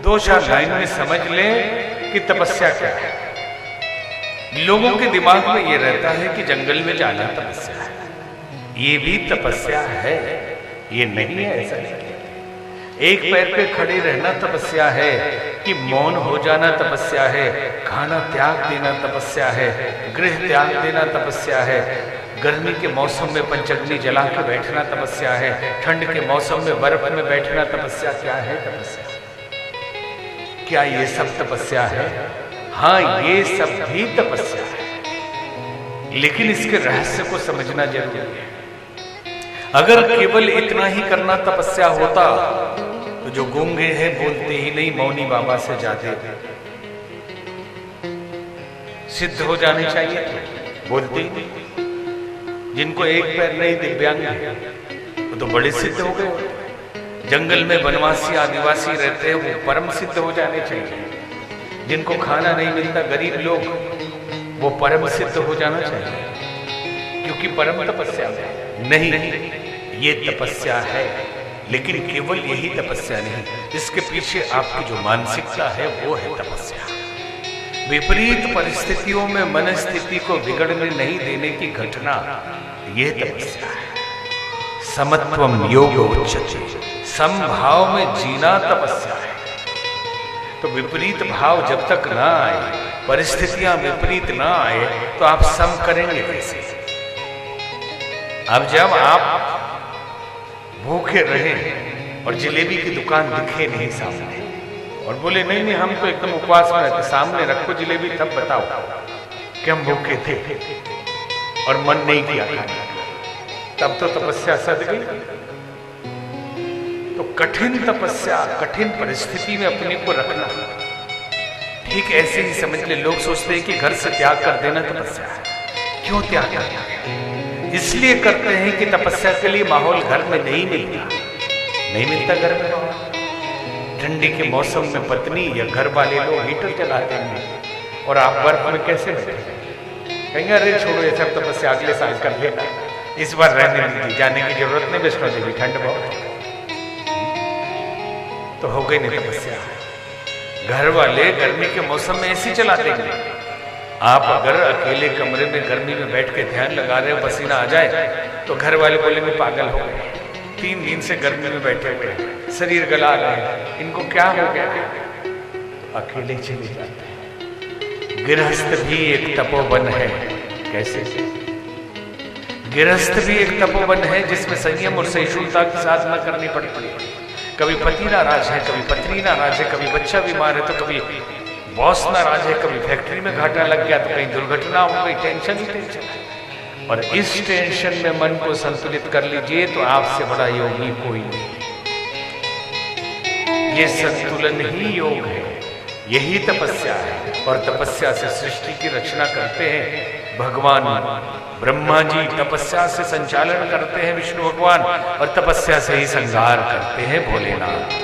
दो चार लाइन में समझ लें कि तपस्या क्या है। लोगों के दिमाग में ये रहता है कि जंगल में जाना तपस्या है, ये भी तपस्या है, ये नहीं है ऐसा नहीं। एक पैर पे खड़े रहना तपस्या है, कि मौन हो जाना तपस्या है, खाना त्याग देना तपस्या है, गृह त्याग देना तपस्या है, गर्मी के मौसम में पंचअग्नि जला के बैठना तपस्या है, ठंड के मौसम में बर्फ में बैठना तपस्या। क्या है तपस्या? क्या ये सब तपस्या है? हाँ, ये सब भी तपस्या है, लेकिन इसके रहस्य को समझना जरूरी है। अगर केवल इतना ही करना तपस्या होता तो जो गूंगे हैं बोलते ही नहीं, मौनी बाबा से जाते सिद्ध हो जाने चाहिए थे, बोलते ही नहीं। जिनको एक पैर नहीं, दिव्यांग है, वो तो बड़े सिद्ध हो गए। जंगल में वनवासी आदिवासी रहते हैं, वो परम सिद्ध हो जाने चाहिए। जिनको खाना नहीं मिलता, गरीब लोग, वो परम सिद्ध हो जाना चाहिए, क्योंकि परम तपस्या है। नहीं, ये तपस्या है, लेकिन केवल यही तपस्या नहीं, इसके पीछे आपकी जो मानसिकता है वो है तपस्या। विपरीत परिस्थितियों में मन स्थिति को बिगड़ने नहीं देने की घटना, यह तपस्या है। समत्वम योग उच्यते, समभाव में जीना तपस्या है। तो विपरीत भाव जब तक ना आए, परिस्थितियां विपरीत ना आए, तो आप सम करेंगे कैसे? अब जब आप भूखे रहे और जलेबी की दुकान दिखे नहीं सामने, और बोले नहीं नहीं हम तो एकदम उपवास में रहते, सामने रखो जलेबी, तब बताओ कि हम भूखे थे और मन नहीं किया खाने, तब तो तपस्या सद गई। तो कठिन तपस्या, कठिन परिस्थिति में अपने को रखना, ठीक ऐसे ही समझ ले। लोग सोचते हैं कि घर से त्याग कर देना तपस्या है। क्यों त्याग करना है? इसलिए करते हैं कि तपस्या के लिए माहौल घर में नहीं मिलता घर में। ठंडी के मौसम में पत्नी या घर वाले लोग हीटर चला देंगे और आप बर्फ में कैसे बैठेंगे? कहेंगे अरे छोड़ो ये सब तपस्या अगले साल कर लेना, इस बार रहने दीजिए, जाने की जरूरत नहीं, वैष्णो देवी ठंड बहुत। तो हो गई नहीं तपस्या। घर वाले गर्मी के मौसम में एसी चला देंगे। आप अगर अकेले कमरे में गर्मी में बैठ के ध्यान लगा रहे हो, पसीना आ जाए, तो घर वाले बोलेंगे पागल हो गए, 3 दिन से गर्मी में बैठे हुए, शरीर गला रहे हैं, इनको क्या हो गया? तो अकेले चले जाते हैं। गृहस्थ भी एक तपोवन है। कैसे? गृहस्थ भी एक तपोवन है, जिसमें संयम और सहिष्णुता की साधना करनी पड़ती है। कभी पति नाराज है, कभी पत्नी नाराज है, कभी बच्चा बीमार है, तो कभी बॉस नाराज है, कभी फैक्ट्री में घाटा लग गया, तो कहीं दुर्घटना हो गई, टेंशन ही टेंशन है। और इस टेंशन में मन को संतुलित कर लीजिए तो आपसे बड़ा योगी कोई नहीं। ये संतुलन ही योग है, यही तपस्या है। और तपस्या से सृष्टि की रचना करते हैं भगवान ब्रह्मा जी, तपस्या से संचालन करते हैं विष्णु भगवान, और तपस्या से ही संहार करते हैं भोलेनाथ।